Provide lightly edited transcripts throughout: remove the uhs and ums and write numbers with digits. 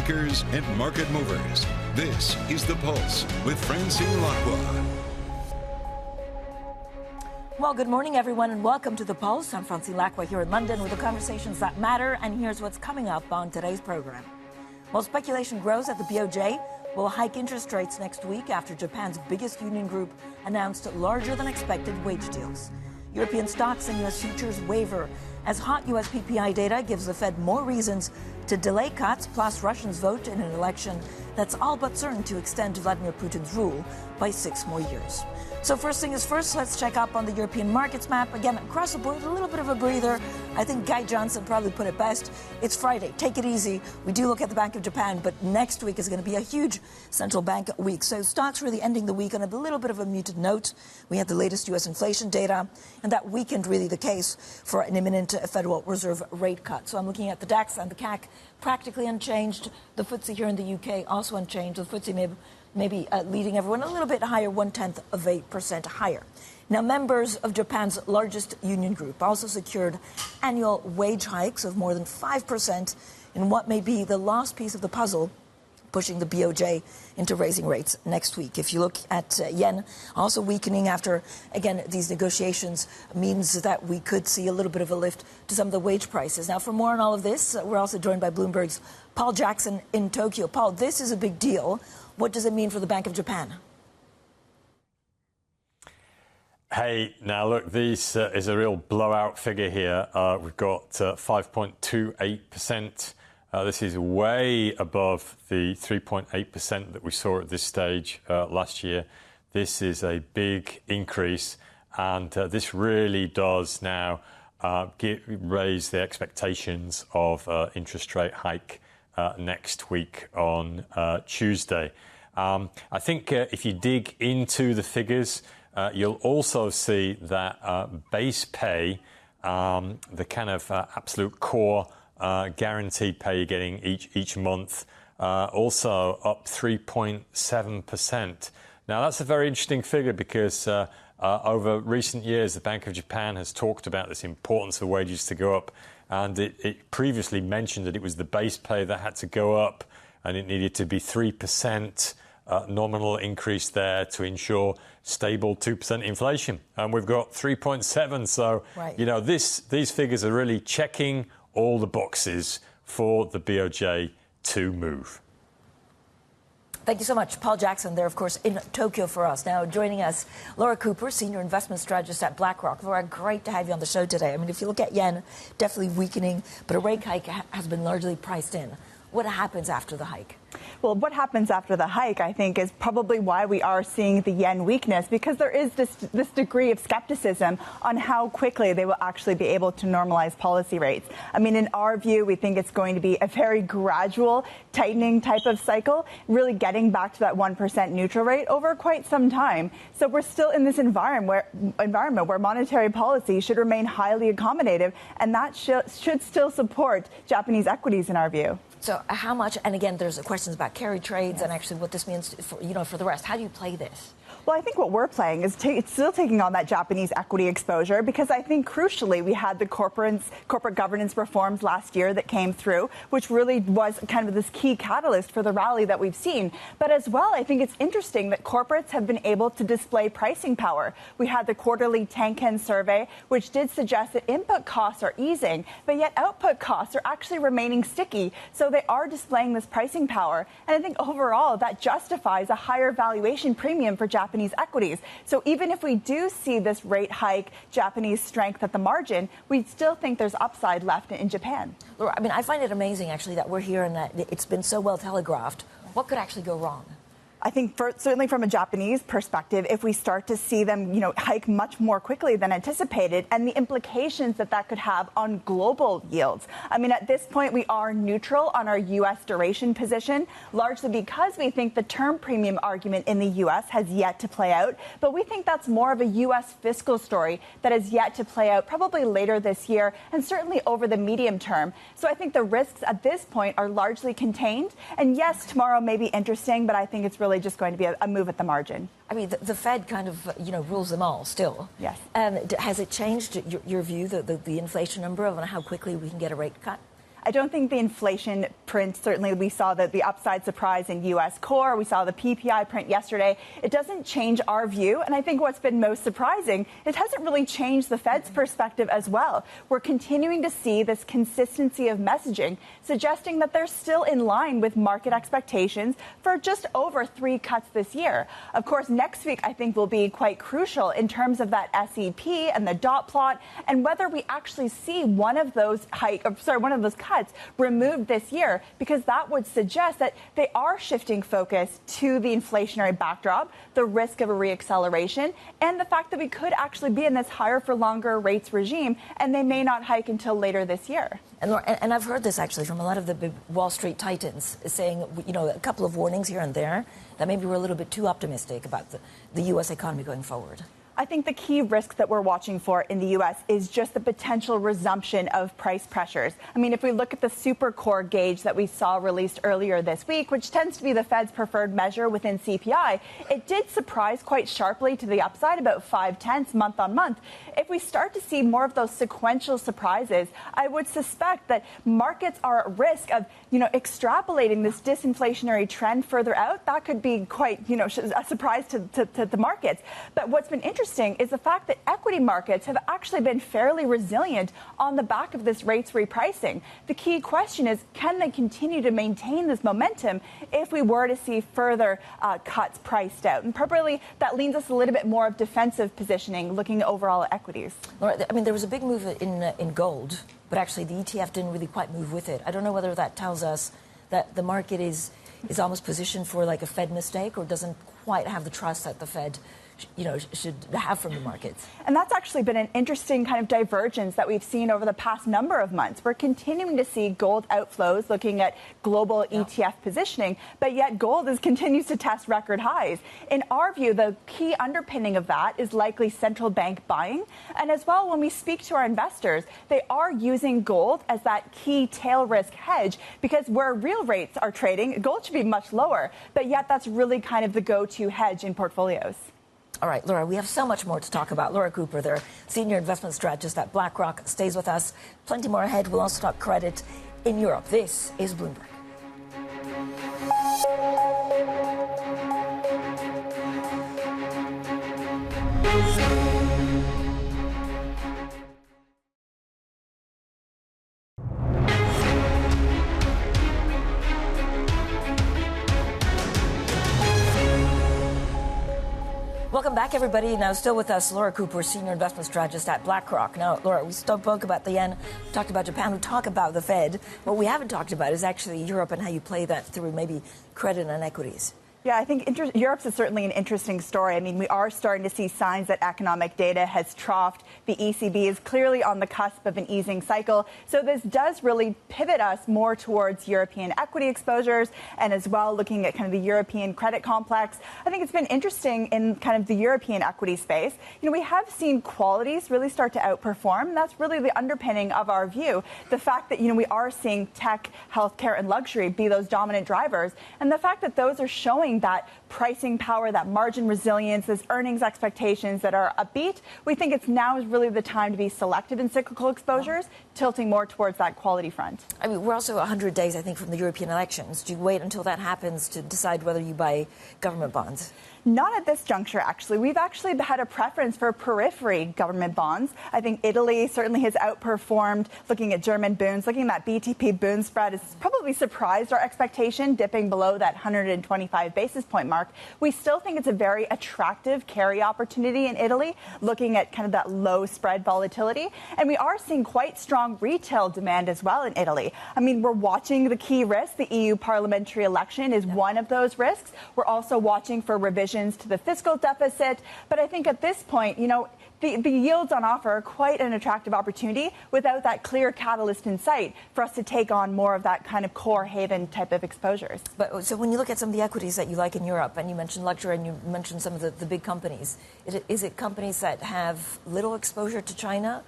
makers and market movers. This is The Pulse with Francine Lacqua. Well, good morning, everyone, and welcome to The Pulse. I'm Francine Lacqua here in London with the conversations that matter, and here's what's coming up on today's program. While speculation grows that the BOJ will hike interest rates next week after Japan's biggest union group announced larger than expected wage deals. European stocks and U.S. futures waver as hot U.S. PPI data gives the Fed more reasons to delay cuts, plus Russians vote in an election that's all but certain to extend Vladimir Putin's rule by 6 more years. So first thing is first, let's check up on the European markets map. Again, across the board, a little bit of a breather. I think Guy Johnson probably put it best. It's Friday. Take it easy. We do look at the Bank of Japan, but next week is going to be a huge central bank week. So stocks really ending the week on a little bit of a muted note. We had the latest U.S. inflation data, and that weakened really the case for an imminent Federal Reserve rate cut. So I'm looking at the DAX and the CAC practically unchanged. The FTSE here in the UK also unchanged. The FTSE maybe leading everyone a little bit higher, 0.1% higher. Now, members of Japan's largest union group also secured annual wage hikes of more than 5% in what may be the last piece of the puzzle, pushing the BOJ into raising rates next week. If you look at yen, also weakening after, again, these negotiations means that we could see a little bit of a lift to some of the wage prices. Now, for more on all of this, we're also joined by Bloomberg's Paul Jackson in Tokyo. Paul, this is a big deal. What does it mean for the Bank of Japan? Hey, now look, this is a real blowout figure here. We've got 5.28%. This is way above the 3.8% that we saw at this stage last year. This is a big increase, and this really does now raise the expectations of interest rate hike next week on Tuesday. I think if you dig into the figures, you'll also see that base pay, the kind of absolute core guaranteed pay you're getting each month, also up 3.7%. Now, that's a very interesting figure because over recent years, the Bank of Japan has talked about this importance of wages to go up. And it previously mentioned that it was the base pay that had to go up, and it needed to be 3% nominal increase there to ensure stable 2% inflation. And we've got 3.7. So, right. You know, these figures are really checking all the boxes for the BOJ to move. Thank you so much. Paul Jackson there, of course, in Tokyo for us. Now joining us, Laura Cooper, Senior Investment Strategist at BlackRock. Laura, great to have you on the show today. I mean, if you look at yen, definitely weakening, but a rate hike has been largely priced in. What happens after the hike? Well, what happens after the hike, I think, is probably why we are seeing the yen weakness, because there is this degree of skepticism on how quickly they will actually be able to normalize policy rates. I mean, in our view, we think it's going to be a very gradual tightening type of cycle, really getting back to that 1% neutral rate over quite some time. So we're still in this environment where monetary policy should remain highly accommodative, and that should still support Japanese equities in our view. So how much, and again, there's questions about carry trades and actually what this means for the rest. How do you play this? Well, I think what we're playing is still taking on that Japanese equity exposure, because I think crucially we had the corporate governance reforms last year that came through, which really was kind of this key catalyst for the rally that we've seen. But as well, I think it's interesting that corporates have been able to display pricing power. We had the quarterly Tankan survey, which did suggest that input costs are easing, but yet output costs are actually remaining sticky. So they are displaying this pricing power. And I think overall that justifies a higher valuation premium for Japanese equities. So even if we do see this rate hike, Japanese strength at the margin, we still think there's upside left in Japan. Laura, I mean, I find it amazing, actually, that we're here and that it's been so well telegraphed. What could actually go wrong? I think certainly from a Japanese perspective, if we start to see them, hike much more quickly than anticipated, and the implications that could have on global yields. I mean, at this point, we are neutral on our U.S. duration position, largely because we think the term premium argument in the U.S. has yet to play out. But we think that's more of a U.S. fiscal story that is yet to play out probably later this year and certainly over the medium term. So I think the risks at this point are largely contained. And yes, tomorrow may be interesting, but I think it's really just going to be a move at the margin. I mean, the Fed kind of, rules them all still. Yes. Has it changed your view, the inflation number, of how quickly we can get a rate cut? I don't think the inflation print, certainly we saw the upside surprise in U.S. core. We saw the PPI print yesterday. It doesn't change our view. And I think what's been most surprising, it hasn't really changed the Fed's perspective as well. We're continuing to see this consistency of messaging, suggesting that they're still in line with market expectations for just over 3 cuts this year. Of course, next week, I think, will be quite crucial in terms of that SEP and the dot plot and whether we actually see one of those cuts removed this year, because that would suggest that they are shifting focus to the inflationary backdrop, the risk of a reacceleration, and the fact that we could actually be in this higher for longer rates regime, and they may not hike until later this year. And I've heard this actually from a lot of the big Wall Street titans saying, a couple of warnings here and there that maybe we're a little bit too optimistic about the U.S. economy going forward. I think the key risk that we're watching for in the U.S. is just the potential resumption of price pressures. I mean, if we look at the super core gauge that we saw released earlier this week, which tends to be the Fed's preferred measure within CPI, it did surprise quite sharply to the upside, about 0.5 month on month. If we start to see more of those sequential surprises, I would suspect that markets are at risk of, extrapolating this disinflationary trend further out. That could be quite, a surprise to the markets. But what's been interesting is the fact that equity markets have actually been fairly resilient on the back of this rates repricing. The key question is, can they continue to maintain this momentum if we were to see further cuts priced out? And probably that leans us a little bit more of defensive positioning, looking overall at equities. Laura, I mean, there was a big move in gold, but actually the ETF didn't really quite move with it. I don't know whether that tells us that the market is almost positioned for like a Fed mistake, or doesn't quite have the trust that the Fed should have from the markets. And that's actually been an interesting kind of divergence that we've seen over the past number of months. We're continuing to see gold outflows looking at global ETF positioning, but yet gold continues to test record highs. In our view, the key underpinning of that is likely central bank buying. And as well, when we speak to our investors, they are using gold as that key tail risk hedge, because where real rates are trading, gold should be much lower. But yet that's really kind of the go-to hedge in portfolios. All right, Laura, we have so much more to talk about. Laura Cooper, their Senior Investment Strategist at BlackRock, stays with us. Plenty more ahead. We'll also talk credit in Europe. This is Bloomberg. Welcome back, everybody. Now, still with us, Laura Cooper, Senior Investment Strategist at BlackRock. Now, Laura, we spoke about the yen, talked about Japan, we talked about the Fed. What we haven't talked about is actually Europe and how you play that through maybe credit and equities. Yeah, I think Europe's is certainly an interesting story. I mean, we are starting to see signs that economic data has troughed. The ECB is clearly on the cusp of an easing cycle. So this does really pivot us more towards European equity exposures, and as well looking at kind of the European credit complex. I think it's been interesting in kind of the European equity space. We have seen qualities really start to outperform. That's really the underpinning of our view. The fact that, we are seeing tech, healthcare, and luxury be those dominant drivers, and the fact that those are showing that pricing power, that margin resilience, those earnings expectations that are upbeat. We think it's now is really the time to be selective in cyclical exposures, tilting more towards that quality front. I mean, we're also 100 days, I think, from the European elections. Do you wait until that happens to decide whether you buy government bonds? Not at this juncture, actually. We've actually had a preference for periphery government bonds. I think Italy certainly has outperformed. Looking at German bonds, looking at that BTP bond spread has probably surprised our expectation, dipping below that 125 basis point mark. We still think it's a very attractive carry opportunity in Italy, looking at kind of that low spread volatility. And we are seeing quite strong retail demand as well in Italy. I mean, we're watching the key risks. The EU parliamentary election is one of those risks. We're also watching for revisions to the fiscal deficit. But I think at this point, the yields on offer are quite an attractive opportunity without that clear catalyst in sight for us to take on more of that kind of core haven type of exposures. But so when you look at some of the equities that you like in Europe, and you mentioned luxury and you mentioned some of the big companies, is it companies that have little exposure to China?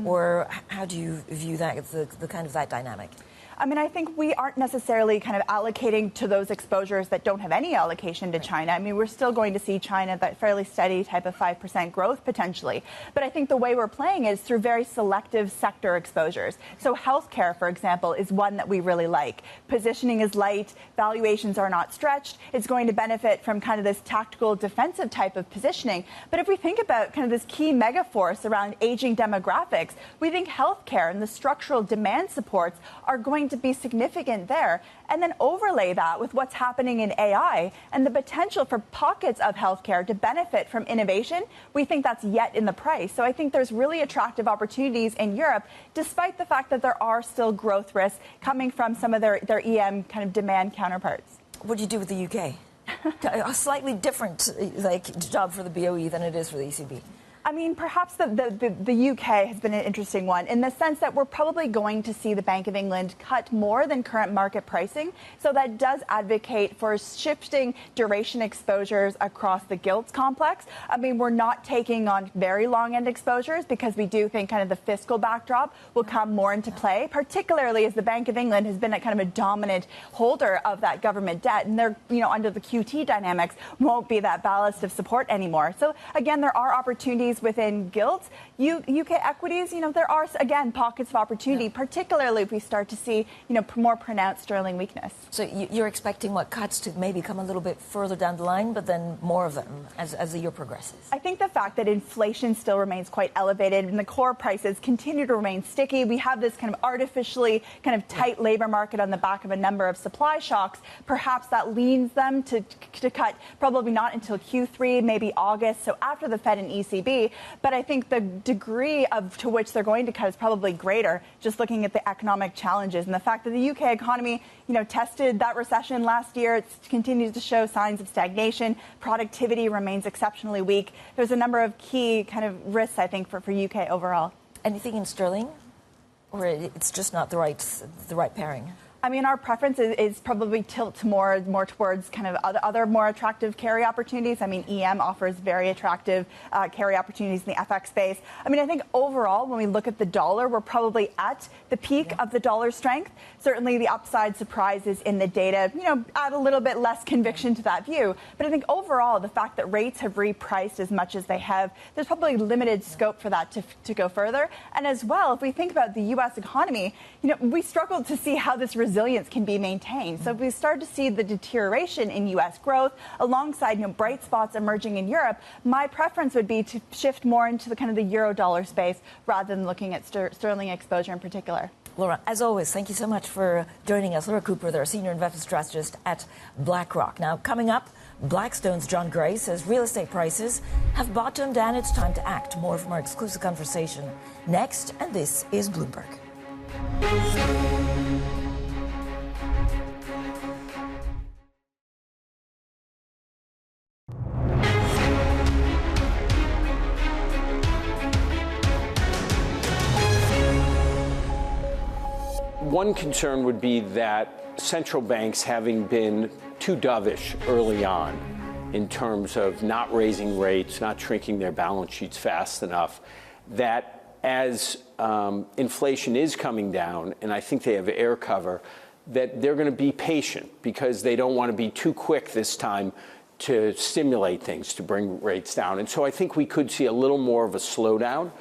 Or how do you view that, the kind of that dynamic? I mean, I think we aren't necessarily kind of allocating to those exposures that don't have any allocation to China. I mean, we're still going to see China that fairly steady type of 5% growth potentially. But I think the way we're playing is through very selective sector exposures. So healthcare, for example, is one that we really like. Positioning is light, valuations are not stretched. It's going to benefit from kind of this tactical defensive type of positioning. But if we think about kind of this key mega force around aging demographics, we think healthcare and the structural demand supports are going to be significant there. And then overlay that with what's happening in AI and the potential for pockets of healthcare to benefit from innovation, we think that's yet in the price. So I think there's really attractive opportunities in Europe, despite the fact that there are still growth risks coming from some of their EM kind of demand counterparts. What do you do with the UK? A slightly different job for the BOE than it is for the ECB. I mean, perhaps the UK has been an interesting one in the sense that we're probably going to see the Bank of England cut more than current market pricing. So that does advocate for shifting duration exposures across the gilts complex. I mean, we're not taking on very long end exposures because we do think kind of the fiscal backdrop will come more into play, particularly as the Bank of England has been a kind of a dominant holder of that government debt. And they're, under the QT dynamics, won't be that ballast of support anymore. So again, there are opportunities within gilts. UK equities, there are, again, pockets of opportunity, particularly if we start to see, more pronounced sterling weakness. So you're expecting cuts to maybe come a little bit further down the line, but then more of them as the year progresses? I think the fact that inflation still remains quite elevated and the core prices continue to remain sticky. We have this kind of artificially kind of tight labor market on the back of a number of supply shocks. Perhaps that leans them to cut probably not until Q3, maybe August, so after the Fed and ECB. But I think the degree to which they're going to cut is probably greater, just looking at the economic challenges and the fact that the UK economy, tested that recession last year. It continues to show signs of stagnation. Productivity remains exceptionally weak. There's a number of key kind of risks, I think, for UK overall. Anything in sterling, or it's just not the right pairing? I mean, our preference is probably tilt more towards kind of other more attractive carry opportunities. I mean, EM offers very attractive carry opportunities in the FX space. I mean, I think overall, when we look at the dollar, we're probably at the peak of the dollar strength. Certainly, the upside surprises in the data, add a little bit less conviction to that view. But I think overall, the fact that rates have repriced as much as they have, there's probably limited scope for that to go further. And as well, if we think about the U.S. economy, we struggled to see how this resilience can be maintained. So if we start to see the deterioration in U.S. growth alongside bright spots emerging in Europe, my preference would be to shift more into the kind of the euro-dollar space rather than looking at sterling exposure in particular. Laura, as always, thank you so much for joining us. Laura Cooper, the Senior Investment Strategist at BlackRock. Now, coming up, Blackstone's John Gray says real estate prices have bottomed and it's time to act. More from our exclusive conversation next, and this is Bloomberg. One concern would be that central banks, having been too dovish early on in terms of not raising rates, not shrinking their balance sheets fast enough, that as inflation is coming down, and I think they have air cover, that they're going to be patient because they don't want to be too quick this time to stimulate things, to bring rates down. And so I think we could see a little more of a slowdown.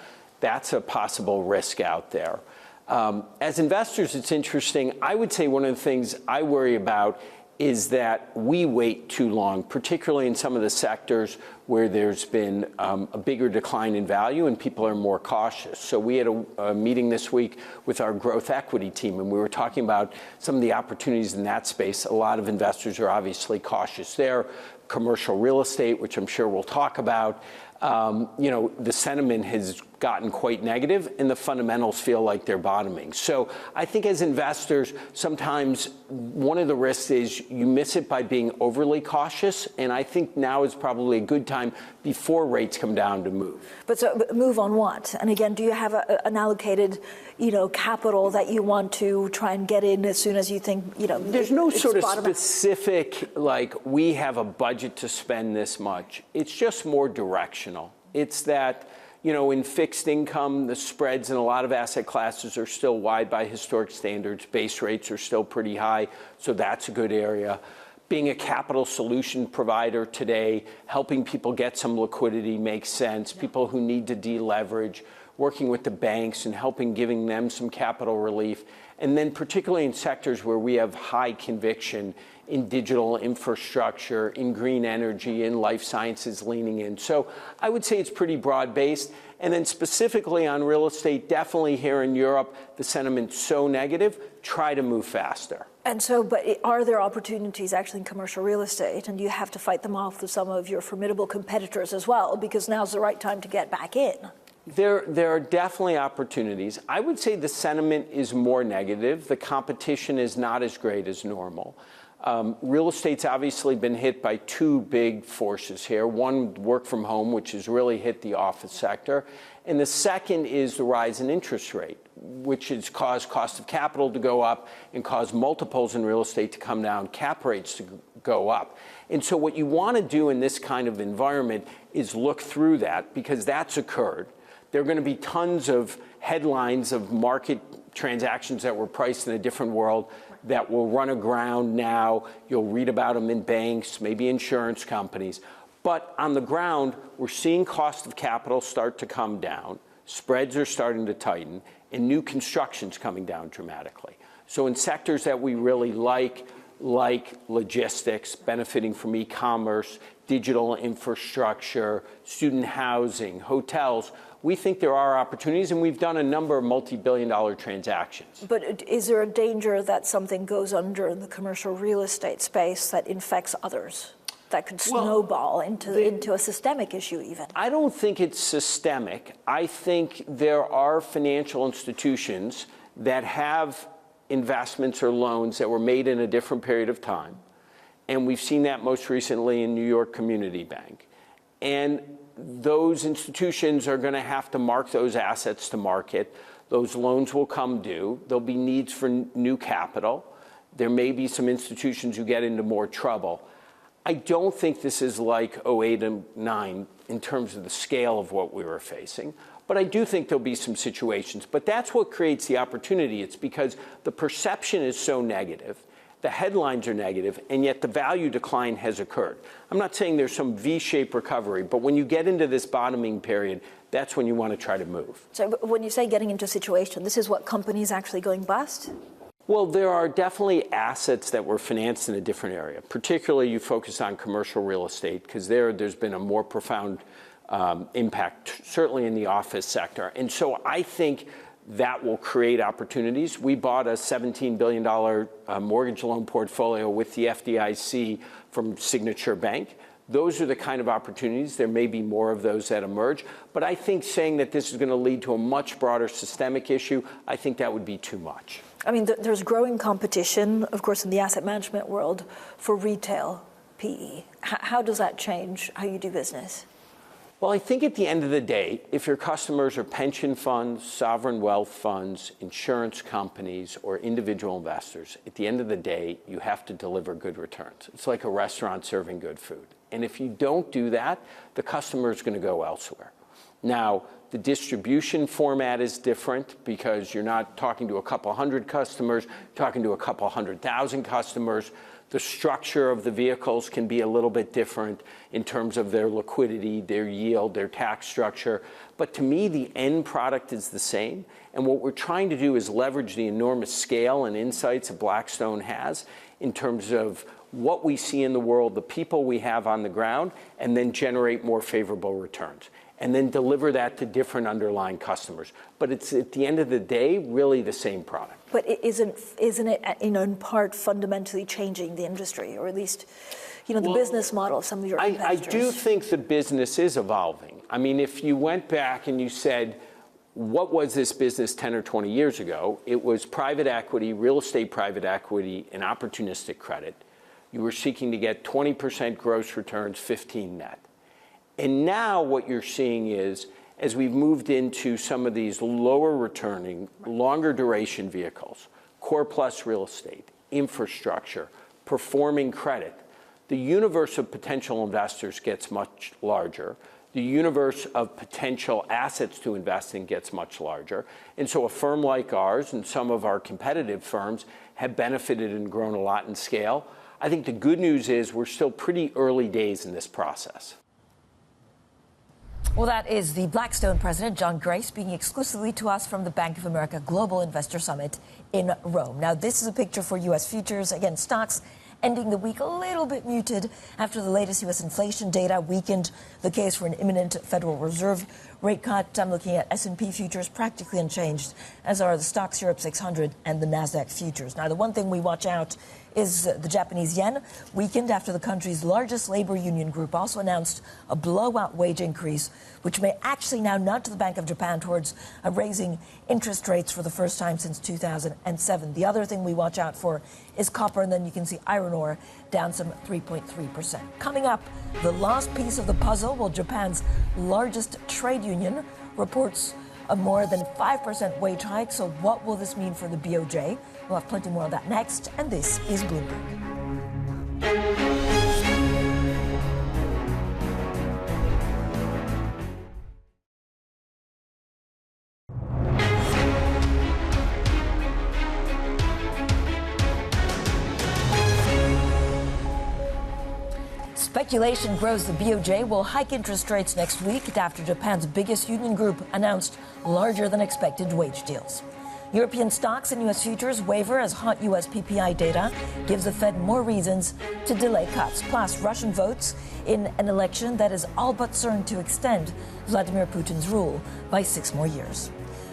That's a possible risk out there. As investors, it's interesting. I would say one of the things I worry about is that we wait too long, particularly in some of the sectors where there's been a bigger decline in value and people are more cautious. So we had a meeting this week with our growth equity team, and we were talking about some of the opportunities in that space. A lot of investors are obviously cautious there. Commercial real estate, which I'm sure we'll talk about. The sentiment has gotten quite negative and the fundamentals feel like they're bottoming. So I think as investors, sometimes one of the risks is you miss it by being overly cautious. And I think now is probably a good time before rates come down to move. But so move on what? And again, do you have an allocated, capital that you want to try and get in as soon as you think, There's no sort of specific, we have a budget to spend this much. It's just more directional. It's that, In fixed income, the spreads in a lot of asset classes are still wide by historic standards. Base rates are still pretty high, so that's a good area. Being a capital solution provider today, helping people get some liquidity makes sense. People who need to deleverage, working with the banks and giving them some capital relief. And then particularly in sectors where we have high conviction, in digital infrastructure, in green energy, in life sciences leaning in. So I would say it's pretty broad-based. And then specifically on real estate, definitely here in Europe, the sentiment's so negative, try to move faster. And so, but are there opportunities actually in commercial real estate? And do you have to fight them off with some of your formidable competitors as well? Because now's the right time to get back in. There are definitely opportunities. I would say the sentiment is more negative. The competition is not as great as normal. Real estate's obviously been hit by two big forces here. One, work from home, which has really hit the office sector. And the second is the rise in interest rate, which has caused cost of capital to go up and caused multiples in real estate to come down, cap rates to go up. And so what you want to do in this kind of environment is look through that, because that's occurred. There are going to be tons of headlines of market transactions that were priced in a different world that will run aground now. You'll read about them in banks, maybe insurance companies. But on the ground, we're seeing cost of capital start to come down. Spreads are starting to tighten, and new construction's coming down dramatically. So in sectors that we really like logistics, benefiting from e-commerce, digital infrastructure, student housing, hotels, we think there are opportunities, and we've done a number of multi-billion-dollar transactions. But is there a danger that something goes under in the commercial real estate space that infects others, that could snowball into a systemic issue even? I don't think it's systemic. I think there are financial institutions that have investments or loans that were made in a different period of time. And we've seen that most recently in New York Community Bank. And those institutions are going to have to mark those assets to market. Those loans will come due. There'll be needs for new capital. There may be some institutions who get into more trouble. I don't think this is like 08 and 09 in terms of the scale of what we were facing. But I do think there'll be some situations. But that's what creates the opportunity. It's because the perception is so negative. The headlines are negative, and yet the value decline has occurred. I'm not saying there's some V-shaped recovery, but when you get into this bottoming period, that's when you want to try to move. So when you say getting into a situation, this is what companies actually going bust? Well, there are definitely assets that were financed in a different area. Particularly, you focus on commercial real estate, because there's been a more profound impact, certainly in the office sector. And so I think that will create opportunities. We bought a $17 billion mortgage loan portfolio with the FDIC from Signature Bank. Those are the kind of opportunities. There may be more of those that emerge. But I think saying that this is going to lead to a much broader systemic issue, I think that would be too much. I mean, there's growing competition, of course, in the asset management world for retail PE. How does that change how you do business? Well, I think at the end of the day, if your customers are pension funds, sovereign wealth funds, insurance companies, or individual investors, at the end of the day, you have to deliver good returns. It's like a restaurant serving good food. And if you don't do that, the customer is going to go elsewhere. Now, the distribution format is different because you're not talking to a couple hundred customers, talking to a couple 100,000 customers. The structure of the vehicles can be a little bit different in terms of their liquidity, their yield, their tax structure. But to me, the end product is the same. And what we're trying to do is leverage the enormous scale and insights that Blackstone has in terms of what we see in the world, the people we have on the ground, and then generate more favorable returns. And then deliver that to different underlying customers. But it's, at the end of the day, really the same product. But isn't it, in part, fundamentally changing the industry, or at least, the business model of some of your competitors? I do think the business is evolving. I mean, if you went back and you said, what was this business 10 or 20 years ago? It was private equity, real estate private equity, and opportunistic credit. You were seeking to get 20% gross returns, 15 net. And now what you're seeing is, as we've moved into some of these lower returning, longer duration vehicles, core plus real estate, infrastructure, performing credit, the universe of potential investors gets much larger. the universe of potential assets to invest in gets much larger. And so a firm like ours and some of our competitive firms have benefited and grown a lot in scale. I think the good news is we're still pretty early days in this process. Well, that is the Blackstone president, John Gray, speaking exclusively to us from the Bank of America Global Investor Summit in Rome. Now, this is a picture for U.S. futures. Again, stocks ending the week a little bit muted after the latest U.S. inflation data weakened the case for an imminent Federal Reserve rate cut. I'm looking at S&P futures practically unchanged, as are the Stocks Europe 600 and the NASDAQ futures. Now, the one thing we watch out is the Japanese yen weakened after the country's largest labor union group also announced a blowout wage increase, which may actually now nudge the Bank of Japan towards raising interest rates for the first time since 2007. The other thing we watch out for is copper, and then you can see iron ore down some 3.3%. Coming up, the last piece of the puzzle, well, Japan's largest trade union reports a more than 5% wage hike. So what will this mean for the BOJ? We'll have plenty more of that next. And this is Bloomberg. Speculation grows the BOJ will hike interest rates next week after Japan's biggest union group announced larger than expected wage deals. European stocks and U.S. futures waver as hot U.S. PPI data gives the Fed more reasons to delay cuts. Plus, Russian votes in an election that is all but certain to extend Vladimir Putin's rule by 6 more years.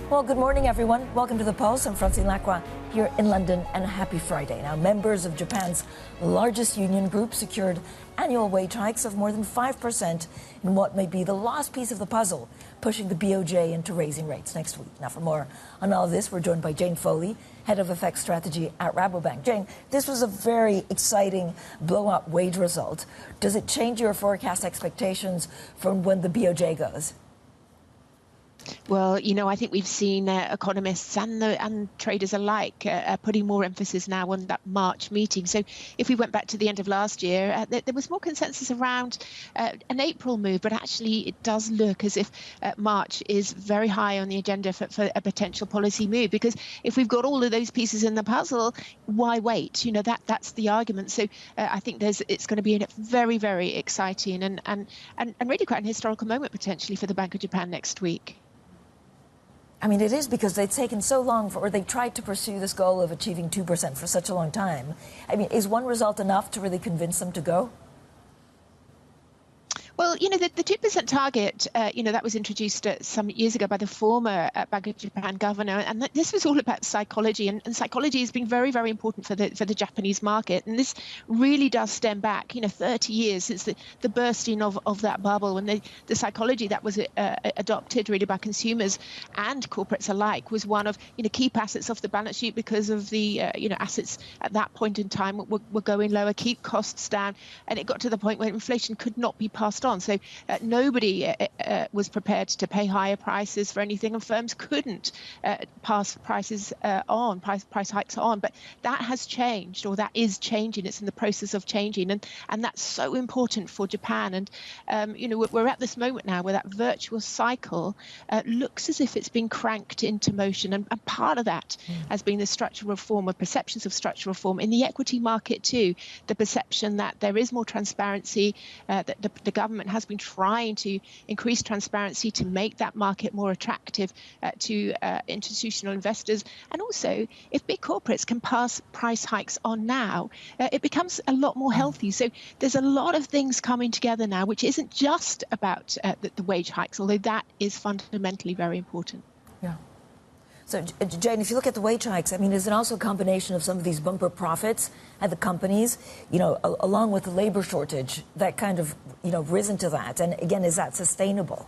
Well, good morning, everyone. Welcome to The Pulse. I'm Francine Lacqua here in London, and happy Friday. Now, members of Japan's largest union group secured annual wage hikes of more than 5% in what may be the last piece of the puzzle, pushing the BOJ into raising rates next week. Now, for more on all of this, we're joined by Jane Foley, head of FX strategy at Rabobank. Jane, this was a very exciting blowout wage result. Does it change your forecast expectations from when the BOJ goes? Well, I think we've seen economists and traders alike putting more emphasis now on that March meeting. So if we went back to the end of last year, there was more consensus around an April move, but actually it does look as if March is very high on the agenda for a potential policy move, because if we've got all of those pieces in the puzzle, why wait? That's the argument. So I think it's going to be a very, very exciting and really quite an historical moment potentially for the Bank of Japan next week. I mean, it is because they've taken so long or they tried to pursue this goal of achieving 2% for such a long time. I mean, is one result enough to really convince them to go? Well, the 2% target, that was introduced some years ago by the former Bank of Japan governor. And this was all about psychology. And psychology has been very, very important for the Japanese market. And this really does stem back, 30 years since the bursting of that bubble. And the psychology that was adopted really by consumers and corporates alike was one of, keep assets off the balance sheet because of the, assets at that point in time were going lower, keep costs down. And it got to the point where inflation could not be passed on. So nobody was prepared to pay higher prices for anything, and firms couldn't pass price hikes on. But that has changed, or that is changing. It's in the process of changing, and that's so important for Japan. And we're at this moment now where that virtuous cycle looks as if it's been cranked into motion, and part of that has been the structural reform, or perceptions of structural reform in the equity market too. The perception that there is more transparency, that the government has been trying to increase transparency to make that market more attractive to institutional investors. And also, if big corporates can pass price hikes on now, it becomes a lot more healthy. So there's a lot of things coming together now, which isn't just about the wage hikes, although that is fundamentally very important. Yeah. So, Jane, if you look at the wage hikes, I mean, is it also a combination of some of these bumper profits at the companies, along with the labor shortage that kind of, risen to that? And again, is that sustainable?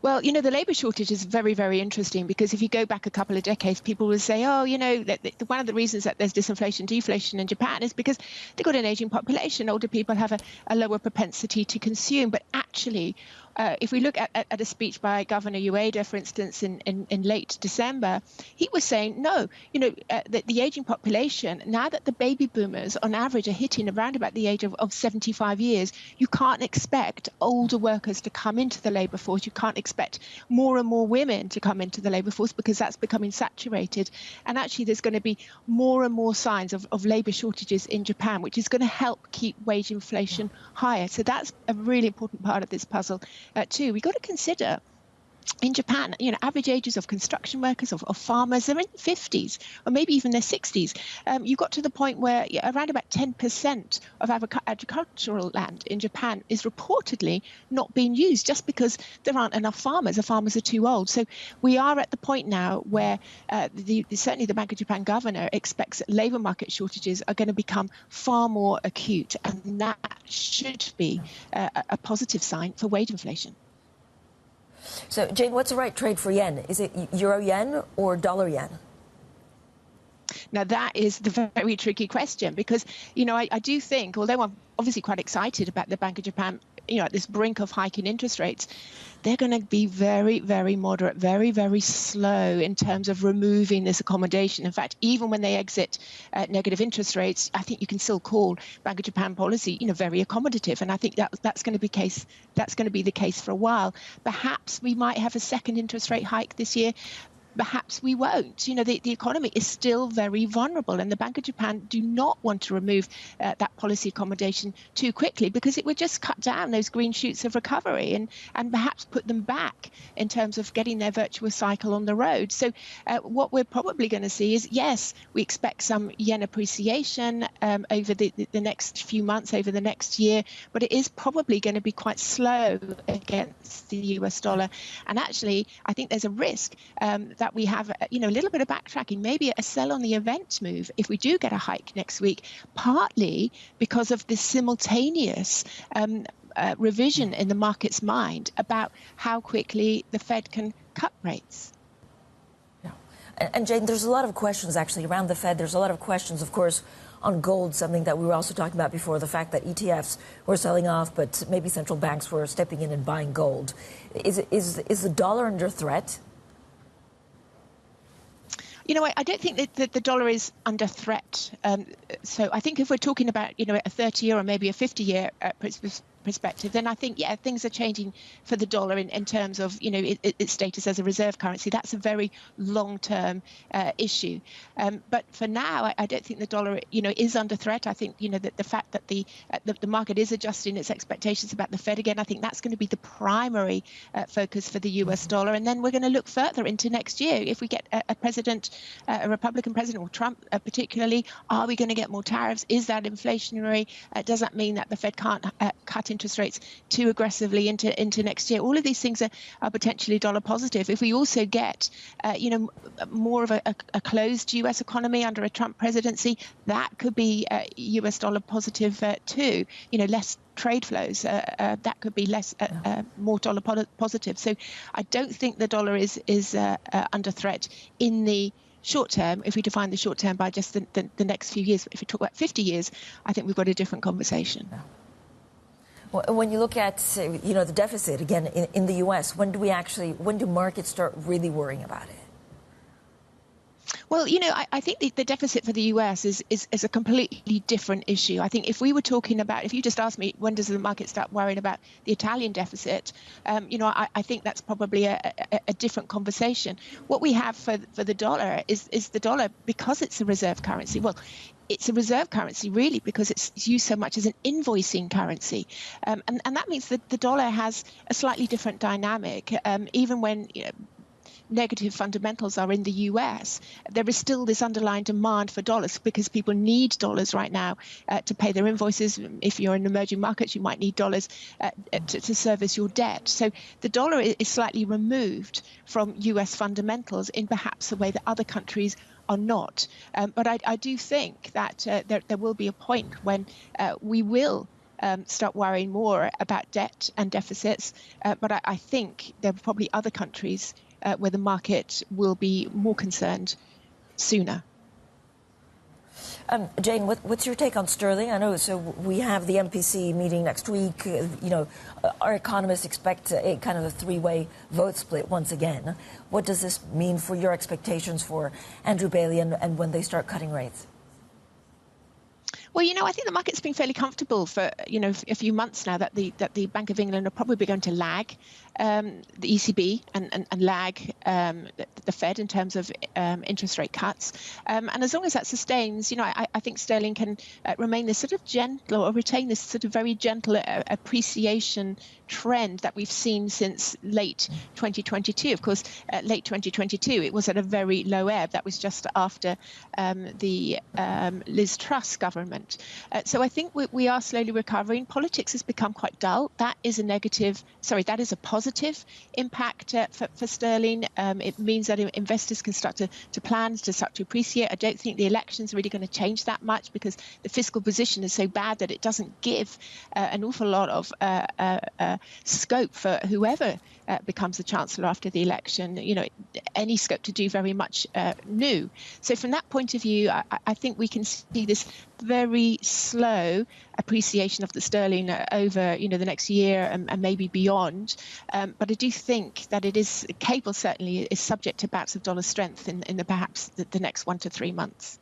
Well, the labor shortage is very, very interesting, because if you go back a couple of decades, people would say, one of the reasons that there's disinflation, deflation in Japan is because they've got an aging population. Older people have a lower propensity to consume. But actually, if we look at a speech by Governor Ueda, for instance, in late December, he was saying, no, the aging population, now that the baby boomers on average are hitting around about the age of 75 years, you can't expect older workers to come into the labour force. You can't expect more and more women to come into the labour force because that's becoming saturated. And actually, there's going to be more and more signs of labour shortages in Japan, which is going to help keep wage inflation higher. So that's a really important part of this puzzle too. We've got to consider in Japan, average ages of construction workers, of farmers, they're in the 50s or maybe even their 60s. You got to the point where around about 10% of agricultural land in Japan is reportedly not being used just because there aren't enough farmers. The farmers are too old. So we are at the point now where certainly the Bank of Japan governor expects that labour market shortages are going to become far more acute. And that should be a positive sign for wage inflation. So, Jane, what's the right trade for yen? Is it euro yen or dollar yen? Now, that is the very tricky question because, I do think, although I'm obviously quite excited about the Bank of Japan, at this brink of hiking interest rates, they're going to be very, very moderate, very, very slow in terms of removing this accommodation. In fact, even when they exit negative interest rates, I think you can still call Bank of Japan policy, very accommodative. And I think that's going to be case. That's going to be the case for a while. Perhaps we might have a second interest rate hike this year. Perhaps we won't. The economy is still very vulnerable, and the Bank of Japan do not want to remove that policy accommodation too quickly because it would just cut down those green shoots of recovery and perhaps put them back in terms of getting their virtuous cycle on the road. So what we're probably going to see is, yes, we expect some yen appreciation over the next few months, over the next year, but it is probably going to be quite slow against the US dollar. And actually, I think there's a risk that we have, a little bit of backtracking, maybe a sell on the event move if we do get a hike next week, partly because of this simultaneous revision in the market's mind about how quickly the Fed can cut rates. Yeah. And Jane, there's a lot of questions actually around the Fed. There's a lot of questions, of course, on gold, something that we were also talking about before, the fact that ETFs were selling off, but maybe central banks were stepping in and buying gold. Is the dollar under threat? I don't think that the dollar is under threat. So I think if we're talking about, a 30-year or maybe a 50-year perspective, then I think, things are changing for the dollar in terms of, its status as a reserve currency. That's a very long-term issue. But for now, I don't think the dollar, is under threat. I think, that the fact that the market is adjusting its expectations about the Fed again, I think that's going to be the primary focus for the US dollar. And then we're going to look further into next year. If we get a president, a Republican president, or Trump particularly, are we going to get more tariffs? Is that inflationary? Does that mean that the Fed can't cut interest rates too aggressively into next year? All of these things are potentially dollar positive. If we also get, more of a closed U.S. economy under a Trump presidency, that could be U.S. dollar positive too. Less trade flows, that could be less, more dollar positive. So I don't think the dollar is under threat in the short term, if we define the short term by just the next few years. If we talk about 50 years, I think we've got a different conversation. Yeah. Well, when you look at, the deficit, again, in the U.S., when do markets start really worrying about it? Well, I think the deficit for the US is a completely different issue. I think if we were talking about, if you just asked me, when does the market start worrying about the Italian deficit, I think that's probably a different conversation. What we have for the dollar is the dollar, because it's a reserve currency. Well, it's a reserve currency, really, because it's used so much as an invoicing currency. And that means that the dollar has a slightly different dynamic, even when, negative fundamentals are in the US, there is still this underlying demand for dollars because people need dollars right now to pay their invoices. If you're in emerging markets, you might need dollars to service your debt. So the dollar is slightly removed from US fundamentals in perhaps a way that other countries are not. But I do think that there will be a point when we will start worrying more about debt and deficits. But I think there are probably other countries where the market will be more concerned sooner. Jane, what's your take on sterling? I know, so we have the MPC meeting next week. Our economists expect a kind of a three-way vote split once again. What does this mean for your expectations for Andrew Bailey and when they start cutting rates? Well, I think the market's been fairly comfortable for, a few months now that the Bank of England are probably going to lag the ECB and lag the Fed in terms of interest rate cuts. And as long as that sustains, I think sterling can remain this sort of gentle or retain this sort of very gentle appreciation trend that we've seen since late 2022. Of course, late 2022, it was at a very low ebb. That was just after the Liz Truss government. So I think we are slowly recovering. Politics has become quite dull. That is a positive impact for sterling. It means that investors can start to plan, to start to appreciate. I don't think the election's really going to change that much because the fiscal position is so bad that it doesn't give an awful lot of scope for whoever becomes the chancellor after the election, any scope to do very much new. So from that point of view, I think we can see this very slow appreciation of the sterling over, the next year and maybe beyond. But I do think that it is capable, certainly, is subject to bouts of dollar strength in perhaps the next 1 to 3 months.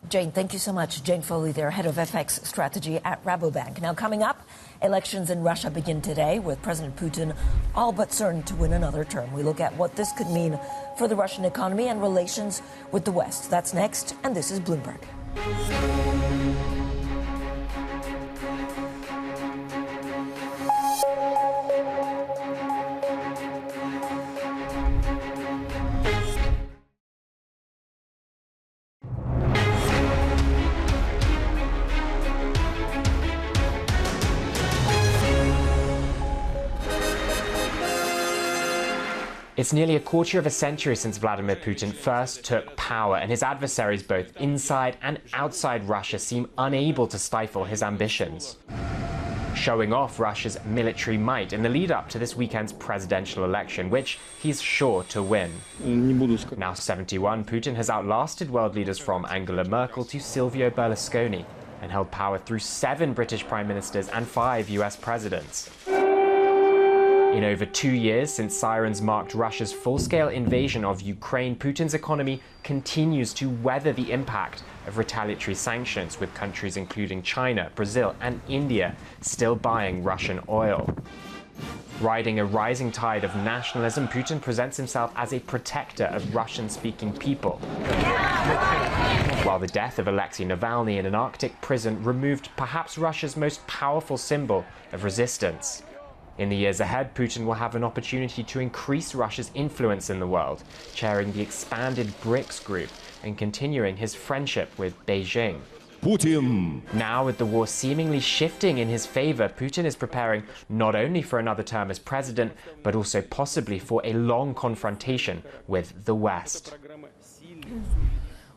Jane, thank you so much. Jane Foley there, head of FX strategy at Rabobank. Now, coming up, elections in Russia begin today with President Putin all but certain to win another term. We look at what this could mean for the Russian economy and relations with the West. That's next, and this is Bloomberg. It's nearly a quarter of a century since Vladimir Putin first took power, and his adversaries both inside and outside Russia seem unable to stifle his ambitions, showing off Russia's military might in the lead-up to this weekend's presidential election, which he's sure to win. Now 71, Putin has outlasted world leaders from Angela Merkel to Silvio Berlusconi and held power through 7 British prime ministers and 5 US presidents. In over 2 years since sirens marked Russia's full-scale invasion of Ukraine, Putin's economy continues to weather the impact of retaliatory sanctions, with countries including China, Brazil, and India still buying Russian oil. Riding a rising tide of nationalism, Putin presents himself as a protector of Russian-speaking people, while the death of Alexei Navalny in an Arctic prison removed perhaps Russia's most powerful symbol of resistance. In the years ahead, Putin will have an opportunity to increase Russia's influence in the world, chairing the expanded BRICS group and continuing his friendship with Beijing. Putin. Now, with the war seemingly shifting in his favor, Putin is preparing not only for another term as president, but also possibly for a long confrontation with the West.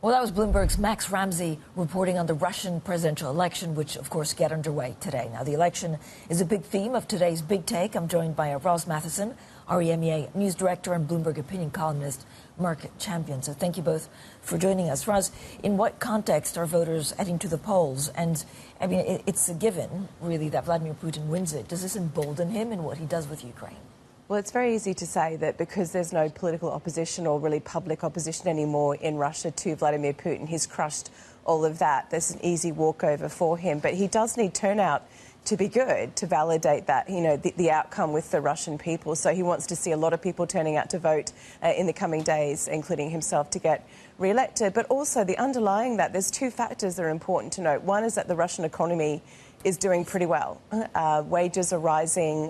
Well, that was Bloomberg's Max Ramsey reporting on the Russian presidential election, which, of course, get underway today. Now, the election is a big theme of today's Big Take. I'm joined by Ross Matheson, REMEA news director, and Bloomberg opinion columnist Mark Champion. So thank you both for joining us. Ross, in what context are voters heading to the polls? And, I mean, it's a given, really, that Vladimir Putin wins it. Does this embolden him in what he does with Ukraine? Well, it's very easy to say that because there's no political opposition or really public opposition anymore in Russia to Vladimir Putin, he's crushed all of that. There's an easy walkover for him. But he does need turnout to be good, to validate that, the outcome with the Russian people. So he wants to see a lot of people turning out to vote in the coming days, including himself, to get re-elected. But also the underlying that, there's 2 factors that are important to note. One is that the Russian economy is doing pretty well. Wages are rising,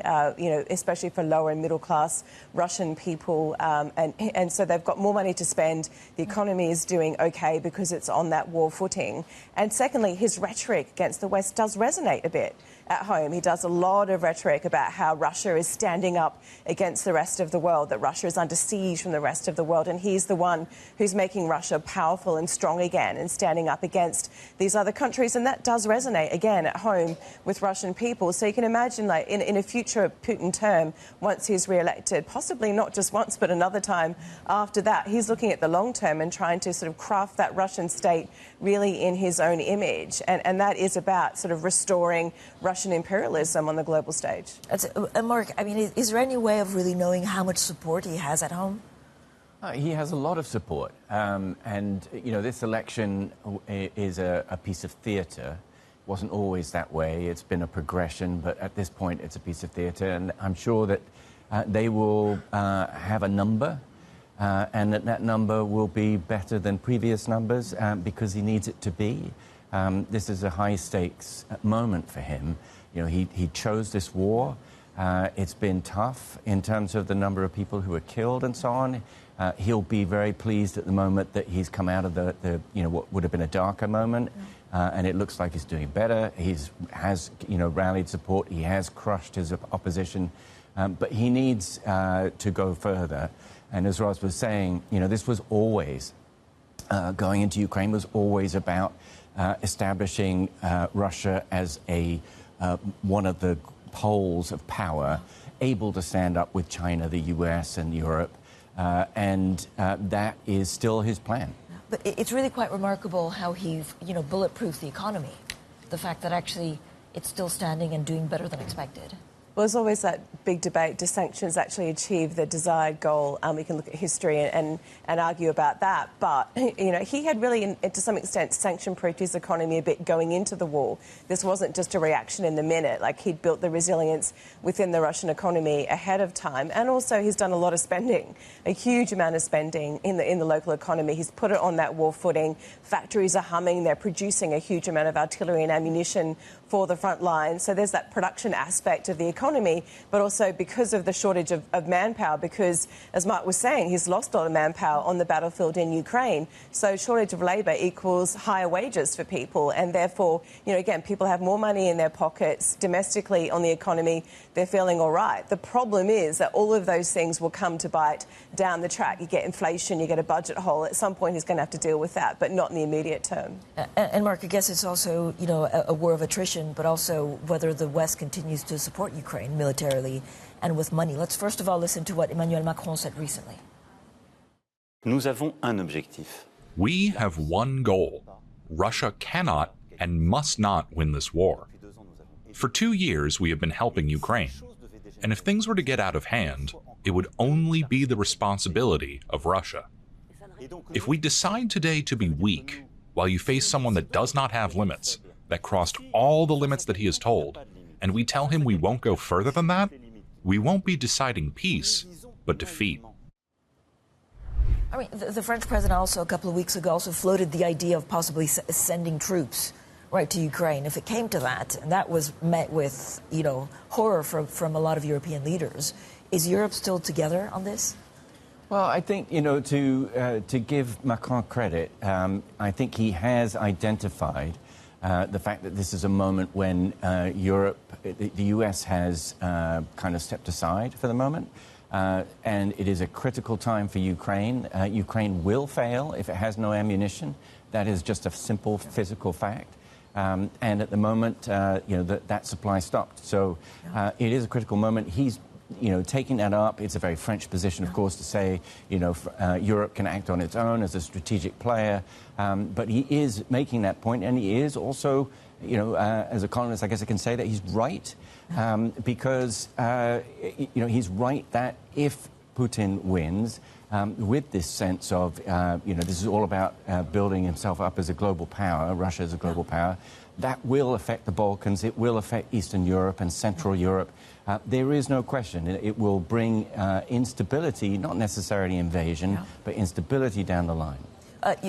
especially for lower and middle class Russian people. And so they've got more money to spend. The economy is doing OK because it's on that war footing. And secondly, his rhetoric against the West does resonate a bit. at home. He does a lot of rhetoric about how Russia is standing up against the rest of the world, that Russia is under siege from the rest of the world, and he's the one who's making Russia powerful and strong again and standing up against these other countries, and that does resonate again at home with Russian people. So you can imagine, like, in a future Putin term, once he's re-elected, possibly not just once but another time after that, he's looking at the long term and trying to sort of craft that Russian state really in his own image, and that is about sort of restoring Russian imperialism on the global stage. Mark, I mean, is there any way of really knowing how much support he has at home? He has a lot of support, and you know, this election is a piece of theatre. It wasn't always that way. It's been a progression, but at this point it's a piece of theatre, and I'm sure that they will have a number, and that number will be better than previous numbers because he needs it to be. This is a high-stakes moment for him. You know, he chose this war. It's been tough in terms of the number of people who are killed and so on. He'll be very pleased at the moment that he's come out of the you know, what would have been a darker moment, and it looks like he's doing better. Has you know, rallied support. He has crushed his opposition, but he needs to go further. And as Roz was saying, you know, this was always going into Ukraine was always about establishing Russia as one of the poles of power, able to stand up with China, the US, and Europe. And that is still his plan. But it's really quite remarkable how he, you know, bulletproofed the economy. The fact that actually it's still standing and doing better than expected. Well, there's always that big debate. Do sanctions actually achieve the desired goal? We can look at history and argue about that. But, you know, he had really, to some extent, sanction-proofed his economy a bit going into the war. This wasn't just a reaction in the minute. Like, he'd built the resilience within the Russian economy ahead of time. And also, he's done a lot of spending, a huge amount of spending in the local economy. He's put it on that war footing. Factories are humming. They're producing a huge amount of artillery and ammunition for the front line. So there's that production aspect of the economy, but also because of the shortage of manpower, because, as Mark was saying, he's lost a lot of manpower on the battlefield in Ukraine. So shortage of labour equals higher wages for people, and therefore, you know, again, people have more money in their pockets. Domestically on the economy, they're feeling all right. The problem is that all of those things will come to bite down the track. You get inflation, you get a budget hole. At some point, he's going to have to deal with that, but not in the immediate term. And Mark, I guess it's also, you know, a war of attrition, but also whether the West continues to support Ukraine militarily and with money. Let's first of all listen to what Emmanuel Macron said recently. Nous avons un objectif. We have one goal. Russia cannot and must not win this war. For 2 years, we have been helping Ukraine. And if things were to get out of hand, it would only be the responsibility of Russia. If we decide today to be weak, while you face someone that does not have limits, that crossed all the limits that he has told, and we tell him we won't go further than that, we won't be deciding peace, but defeat. I mean, the French president also, a couple of weeks ago, also floated the idea of possibly sending troops right to Ukraine if it came to that, and that was met with, you know, horror from a lot of European leaders. Is Europe still together on this? Well, I think, you know, to give Macron credit, I think he has identified the fact that this is a moment when Europe, the US has kind of stepped aside for the moment. And it is a critical time for Ukraine. Ukraine will fail if it has no ammunition. That is just a simple physical fact. And at the moment, you know, that supply stopped. So it is a critical moment. He's, you know, taking that up. It's a very French position, of course, to say, you know, Europe can act on its own as a strategic player. But he is making that point, and he is also, you know, as an economist, I guess I can say that he's right, because, you know, he's right that if Putin wins, with this sense of, you know, this is all about building himself up as a global power, Russia as a global power, that will affect the Balkans, it will affect Eastern Europe and Central Europe. There is no question. It will bring instability, not necessarily invasion, but instability down the line.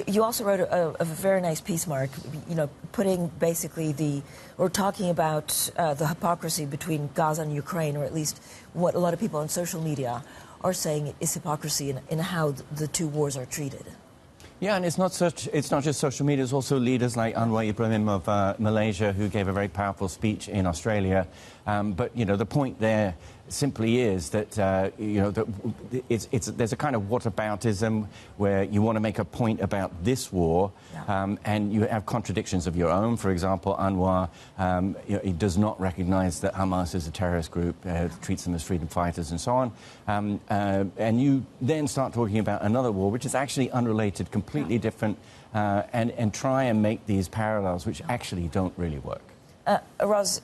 You also wrote a very nice piece, Mark, you know, putting basically or talking about the hypocrisy between Gaza and Ukraine, or at least what a lot of people on social media are saying is hypocrisy in how the two wars are treated. Yeah, and it's not just social media. It's also leaders like Anwar Ibrahim of Malaysia, who gave a very powerful speech in Australia. But the point there simply is that there's a kind of whataboutism where you want to make a point about this war, and you have contradictions of your own. For example, Anwar he does not recognize that Hamas is a terrorist group, treats them as freedom fighters and so on. And you then start talking about another war, which is actually unrelated, completely different, and try and make these parallels, which actually don't really work. Roz,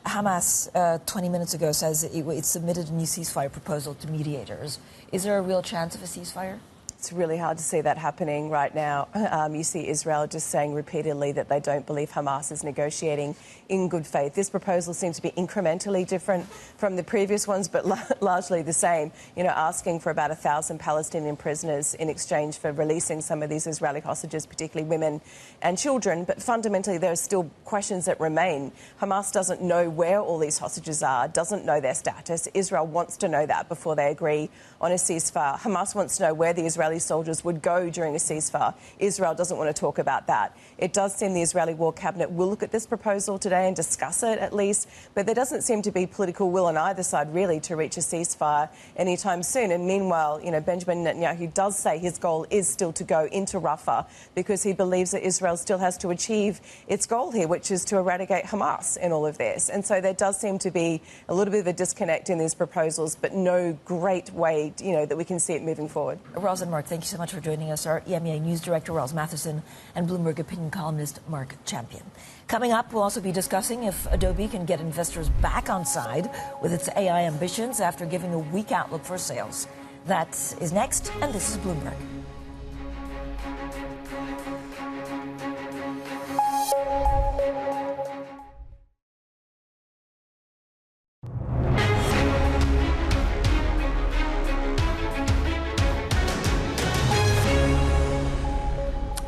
Hamas 20 minutes ago says it submitted a new ceasefire proposal to mediators. Is there a real chance of a ceasefire? It's really hard to see that happening right now. You see Israel just saying repeatedly that they don't believe Hamas is negotiating in good faith. This proposal seems to be incrementally different from the previous ones, but largely the same. Asking for about 1,000 Palestinian prisoners in exchange for releasing some of these Israeli hostages, particularly women and children. But fundamentally, there are still questions that remain. Hamas doesn't know where all these hostages are, doesn't know their status. Israel wants to know that before they agree on a ceasefire. Hamas wants to know where the Israeli soldiers would go during a ceasefire. Israel doesn't want to talk about that. It does seem the Israeli War Cabinet will look at this proposal today and discuss it at least, but there doesn't seem to be political will on either side really to reach a ceasefire anytime soon. And meanwhile, Benjamin Netanyahu does say his goal is still to go into Rafah because he believes that Israel still has to achieve its goal here, which is to eradicate Hamas in all of this. And so there does seem to be a little bit of a disconnect in these proposals, but no great way, that we can see it moving forward. Roz and Mark, thank you so much for joining us. Our EMEA News Director, Roz Matheson, and Bloomberg opinion columnist, Mark Champion. Coming up, we'll also be discussing if Adobe can get investors back on side with its AI ambitions after giving a weak outlook for sales. That is next, and this is Bloomberg.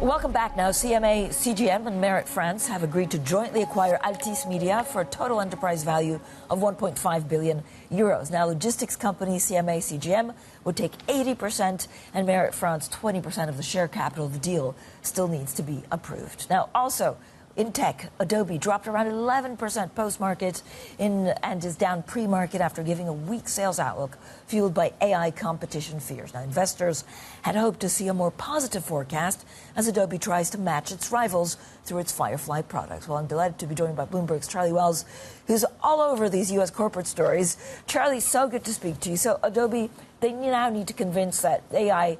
Welcome back now. CMA CGM and Merit France have agreed to jointly acquire Altis Media for a total enterprise value of 1.5 billion euros. Now, logistics company CMA CGM would take 80% and Merit France 20% of the share capital. The deal still needs to be approved. Now, also, in tech, Adobe dropped around 11% post-market and is down pre-market after giving a weak sales outlook fueled by AI competition fears. Now, investors had hoped to see a more positive forecast as Adobe tries to match its rivals through its Firefly products. Well, I'm delighted to be joined by Bloomberg's Charlie Wells, who's all over these U.S. corporate stories. Charlie, so good to speak to you. So Adobe, they now need to convince that AI,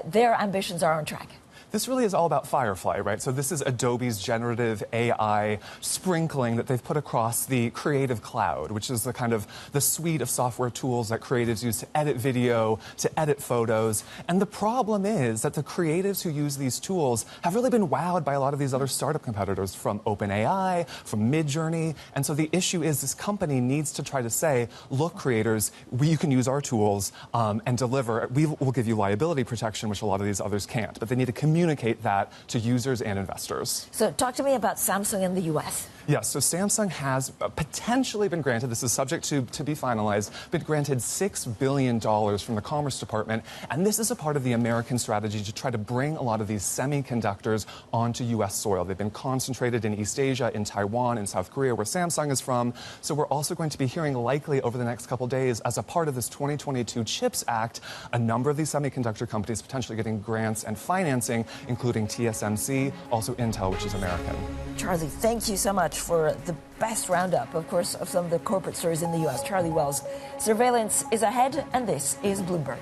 their ambitions are on track. This really is all about Firefly, right? So this is Adobe's generative AI sprinkling that they've put across the Creative Cloud, which is the suite of software tools that creatives use to edit video, to edit photos. And the problem is that the creatives who use these tools have really been wowed by a lot of these other startup competitors from OpenAI, from Midjourney. And so the issue is this company needs to try to say, look, creators, you can use our tools and deliver. We will give you liability protection, which a lot of these others can't. But they need to communicate that to users and investors. So talk to me about Samsung in the U.S. Yes, so Samsung has potentially been granted, this is subject to be finalized, been granted $6 billion from the Commerce Department. And this is a part of the American strategy to try to bring a lot of these semiconductors onto U.S. soil. They've been concentrated in East Asia, in Taiwan, in South Korea, where Samsung is from. So we're also going to be hearing likely over the next couple days, as a part of this 2022 CHIPS Act, a number of these semiconductor companies potentially getting grants and financing, including TSMC, also Intel, which is American. Charlie, thank you so much for the best roundup, of course, of some of the corporate stories in the U.S. Charlie Wells. Surveillance is ahead, and this is Bloomberg.